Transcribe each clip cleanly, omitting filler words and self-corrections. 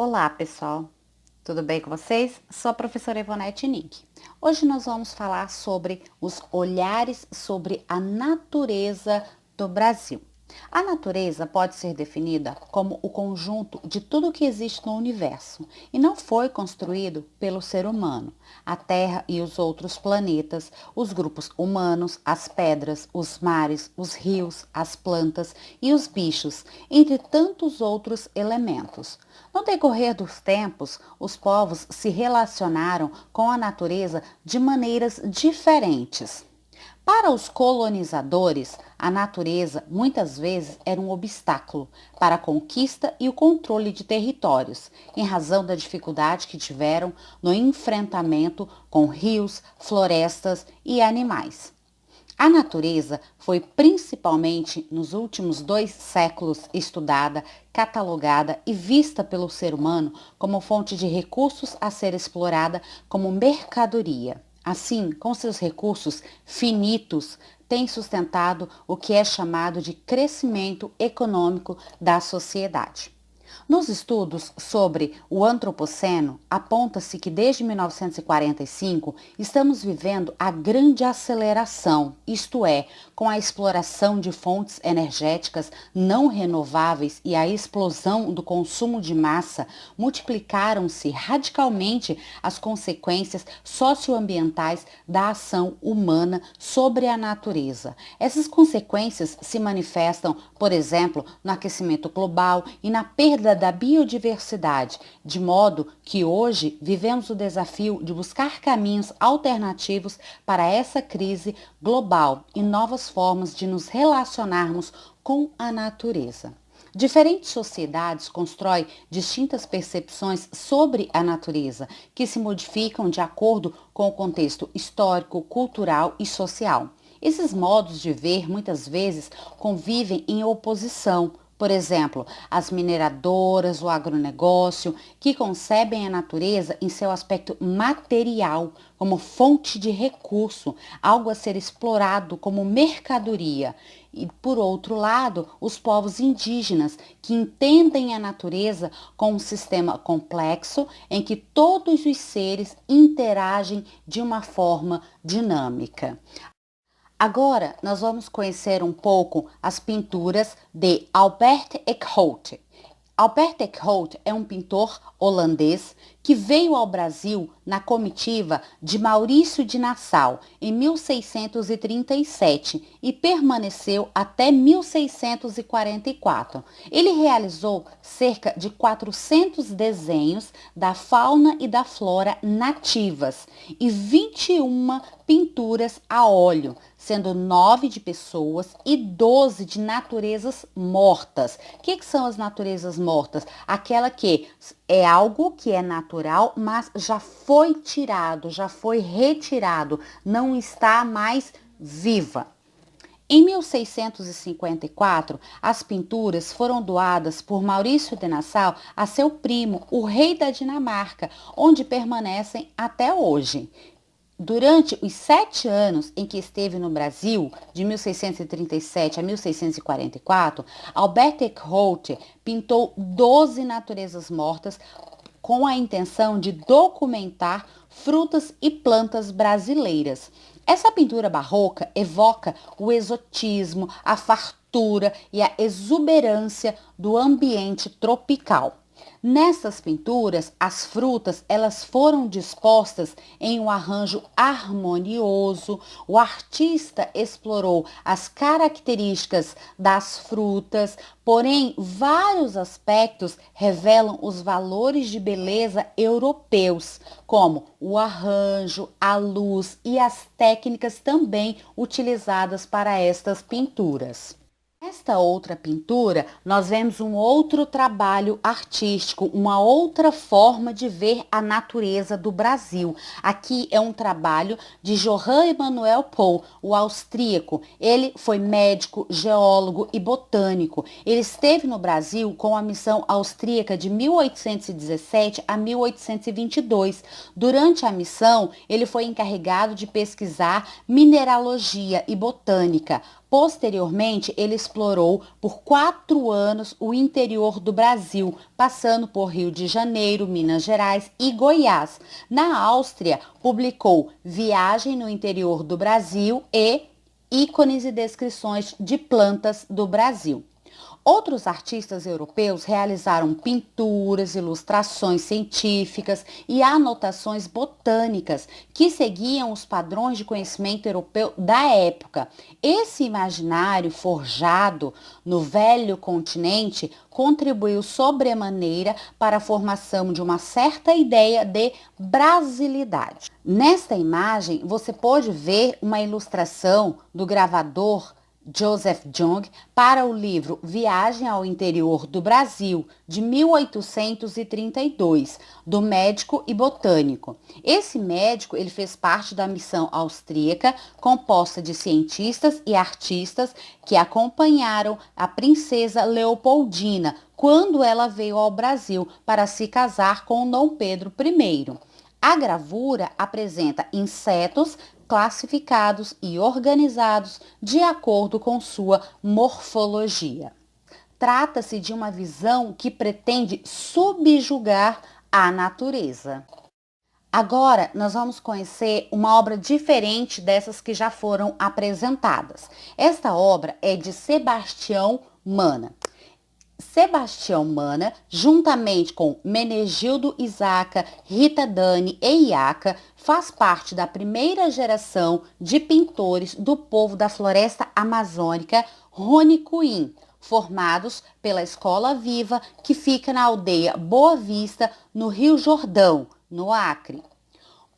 Olá, pessoal. Tudo bem com vocês? Sou a professora Ivonete Nick. Hoje nós vamos falar sobre os olhares sobre a natureza do Brasil. A natureza pode ser definida como o conjunto de tudo que existe no universo e não foi construído pelo ser humano. A Terra e os outros planetas, os grupos humanos, as pedras, os mares, os rios, as plantas e os bichos, entre tantos outros elementos. No decorrer dos tempos, os povos se relacionaram com a natureza de maneiras diferentes. Para os colonizadores, a natureza muitas vezes era um obstáculo para a conquista e o controle de territórios, em razão da dificuldade que tiveram no enfrentamento com rios, florestas e animais. A natureza foi principalmente nos últimos 2 séculos estudada, catalogada e vista pelo ser humano como fonte de recursos a ser explorada como mercadoria. Assim, com seus recursos finitos, tem sustentado o que é chamado de crescimento econômico da sociedade. Nos estudos sobre o antropoceno, aponta-se que desde 1945 estamos vivendo a grande aceleração, isto é, com a exploração de fontes energéticas não renováveis e a explosão do consumo de massa, multiplicaram-se radicalmente as consequências socioambientais da ação humana sobre a natureza. Essas consequências se manifestam, por exemplo, no aquecimento global e na perda da biodiversidade, de modo que hoje vivemos o desafio de buscar caminhos alternativos para essa crise global e novas formas de nos relacionarmos com a natureza. Diferentes sociedades constroem distintas percepções sobre a natureza, que se modificam de acordo com o contexto histórico, cultural e social. Esses modos de ver muitas vezes convivem em oposição. Por exemplo, as mineradoras, o agronegócio, que concebem a natureza em seu aspecto material, como fonte de recurso, algo a ser explorado como mercadoria. E, por outro lado, os povos indígenas, que entendem a natureza como um sistema complexo em que todos os seres interagem de uma forma dinâmica. Agora, nós vamos conhecer um pouco as pinturas de Albert Eckhout. Albert Eckhout é um pintor holandês que veio ao Brasil na comitiva de Maurício de Nassau em 1637 e permaneceu até 1644. Ele realizou cerca de 400 desenhos da fauna e da flora nativas e 21 pinturas a óleo, sendo 9 de pessoas e 12 de naturezas mortas. O que são as naturezas mortas? Aquela que é algo que é natural, mas já foi tirado, já foi retirado, não está mais viva. Em 1654, as pinturas foram doadas por Maurício de Nassau a seu primo, o rei da Dinamarca, onde permanecem até hoje. Durante os 7 anos em que esteve no Brasil, de 1637 a 1644, Albert Eckhout pintou 12 naturezas mortas com a intenção de documentar frutas e plantas brasileiras. Essa pintura barroca evoca o exotismo, a fartura e a exuberância do ambiente tropical. Nessas pinturas, as frutas elas foram dispostas em um arranjo harmonioso. O artista explorou as características das frutas, porém vários aspectos revelam os valores de beleza europeus, como o arranjo, a luz e as técnicas também utilizadas para estas pinturas. Nesta outra pintura, nós vemos um outro trabalho artístico, uma outra forma de ver a natureza do Brasil. Aqui é um trabalho de Johann Emanuel Pohl, o austríaco. Ele foi médico, geólogo e botânico. Ele esteve no Brasil com a missão austríaca de 1817 a 1822. Durante a missão, ele foi encarregado de pesquisar mineralogia e botânica. Posteriormente, ele explorou por 4 anos o interior do Brasil, passando por Rio de Janeiro, Minas Gerais e Goiás. Na Áustria, publicou Viagem no Interior do Brasil e Ícones e Descrições de Plantas do Brasil. Outros artistas europeus realizaram pinturas, ilustrações científicas e anotações botânicas que seguiam os padrões de conhecimento europeu da época. Esse imaginário forjado no velho continente contribuiu sobremaneira para a formação de uma certa ideia de brasilidade. Nesta imagem, você pode ver uma ilustração do gravador Joseph Jung para o livro Viagem ao Interior do Brasil, de 1832, do médico e botânico. Esse médico ele fez parte da missão austríaca, composta de cientistas e artistas que acompanharam a princesa Leopoldina quando ela veio ao Brasil para se casar com Dom Pedro I. A gravura apresenta insetos classificados e organizados de acordo com sua morfologia. Trata-se de uma visão que pretende subjugar a natureza. Agora, nós vamos conhecer uma obra diferente dessas que já foram apresentadas. Esta obra é de Sebastião Mana. Sebastião Mana, juntamente com Menegildo Isaca, Rita Dani e Iaca, faz parte da primeira geração de pintores do povo da floresta amazônica Ronicuim, formados pela Escola Viva, que fica na aldeia Boa Vista, no Rio Jordão, no Acre.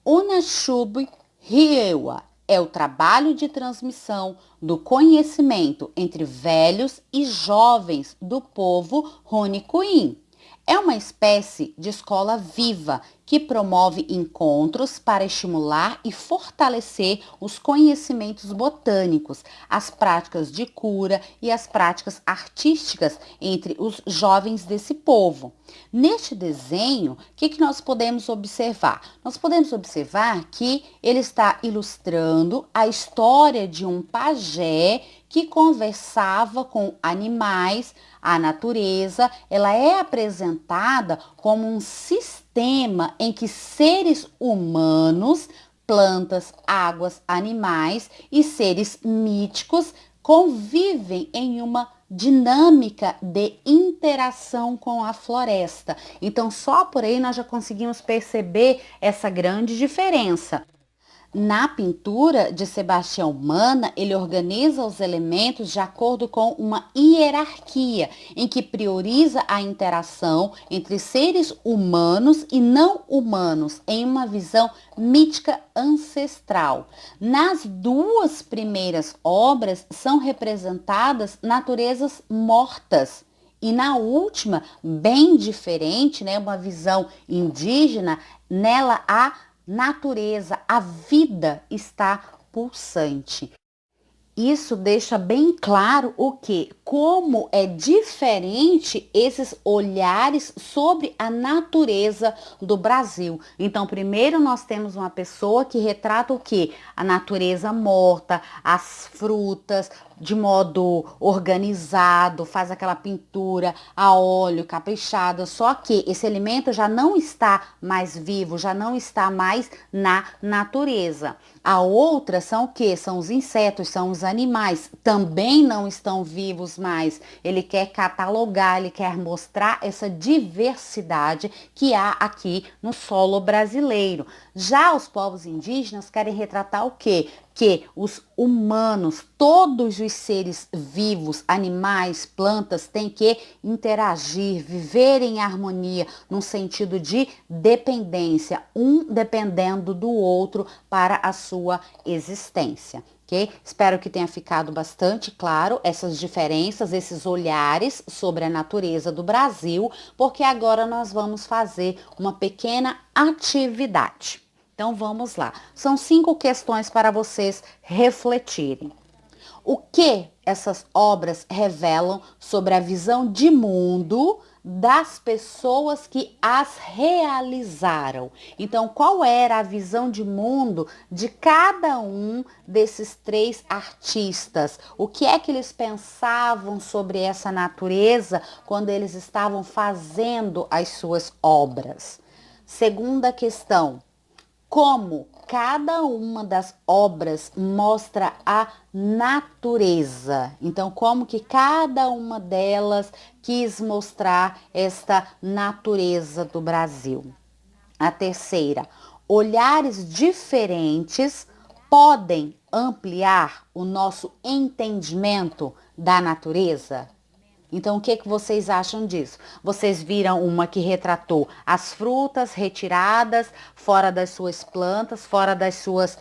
Unachub Riewa é o trabalho de transmissão do conhecimento entre velhos e jovens do povo Ronicuim. É uma espécie de escola viva que promove encontros para estimular e fortalecer os conhecimentos botânicos, as práticas de cura e as práticas artísticas entre os jovens desse povo. Neste desenho, o que nós podemos observar? Nós podemos observar que ele está ilustrando a história de um pajé que conversava com animais. A natureza, ela é apresentada como um sistema em que seres humanos, plantas, águas, animais e seres míticos convivem em uma dinâmica de interação com a floresta. Então, só por aí nós já conseguimos perceber essa grande diferença. Na pintura de Sebastião Mana, ele organiza os elementos de acordo com uma hierarquia, em que prioriza a interação entre seres humanos e não humanos, em uma visão mítica ancestral. Nas duas primeiras obras são representadas naturezas mortas. E na última, bem diferente, né, uma visão indígena, nela há natureza, a vida está pulsante. Isso deixa bem claro o que? Como é diferente esses olhares sobre a natureza do Brasil. Então, primeiro nós temos uma pessoa que retrata o que? A natureza morta, as frutas, de modo organizado, faz aquela pintura a óleo, caprichada, só que esse elemento já não está mais vivo, já não está mais na natureza. A outra são o que? São os insetos, são os animais, também não estão vivos mais. Ele quer catalogar, ele quer mostrar essa diversidade que há aqui no solo brasileiro. Já os povos indígenas querem retratar o quê? Que os humanos, todos os seres vivos, animais, plantas, têm que interagir, viver em harmonia, num sentido de dependência, um dependendo do outro para a sua existência. Okay? Espero que tenha ficado bastante claro essas diferenças, esses olhares sobre a natureza do Brasil, porque agora nós vamos fazer uma pequena atividade. Então vamos lá. São 5 questões para vocês refletirem. O que essas obras revelam sobre a visão de mundo das pessoas que as realizaram. Então, qual era a visão de mundo de cada um desses 3 artistas? O que é que eles pensavam sobre essa natureza quando eles estavam fazendo as suas obras? Segunda questão: como cada uma das obras mostra a natureza. Então, como que cada uma delas quis mostrar esta natureza do Brasil. A terceira, olhares diferentes podem ampliar o nosso entendimento da natureza? Então, o que que vocês acham disso? Vocês viram uma que retratou as frutas retiradas fora das suas plantas, fora das suas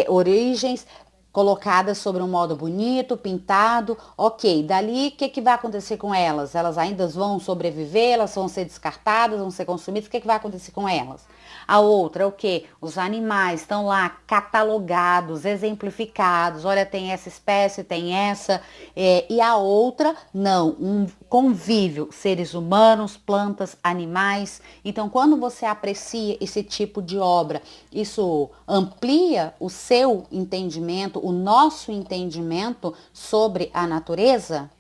origens, colocadas sobre um modo bonito, pintado. Ok, dali o que que vai acontecer com elas? Elas ainda vão sobreviver, elas vão ser descartadas, vão ser consumidas, o que que vai acontecer com elas? A outra, o que? Os animais estão lá catalogados, exemplificados. Olha, tem essa espécie, tem essa. E a outra, não. Um convívio, seres humanos, plantas, animais. Então, quando você aprecia esse tipo de obra, isso amplia o seu entendimento, o nosso entendimento sobre a natureza?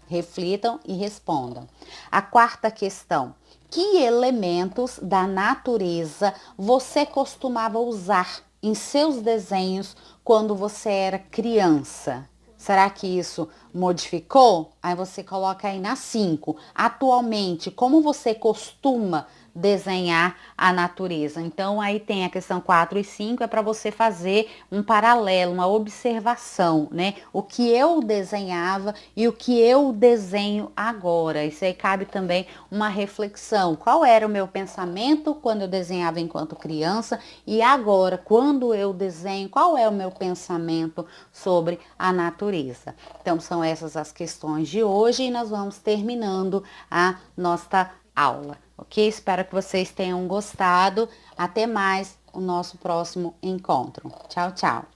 Reflitam e respondam. A quarta questão: que elementos da natureza você costumava usar em seus desenhos quando você era criança? Será que isso modificou? Aí você coloca aí na 5. Atualmente, como você costuma desenhar a natureza? Então, aí tem a questão 4 e 5, é para você fazer um paralelo, uma observação, né? O que eu desenhava e o que eu desenho agora. Isso aí cabe também uma reflexão. Qual era o meu pensamento quando eu desenhava enquanto criança e agora, quando eu desenho, qual é o meu pensamento sobre a natureza? Então, são essas as questões de hoje e nós vamos terminando a nossa aula, ok? Espero que vocês tenham gostado. Até mais o nosso próximo encontro. Tchau, tchau.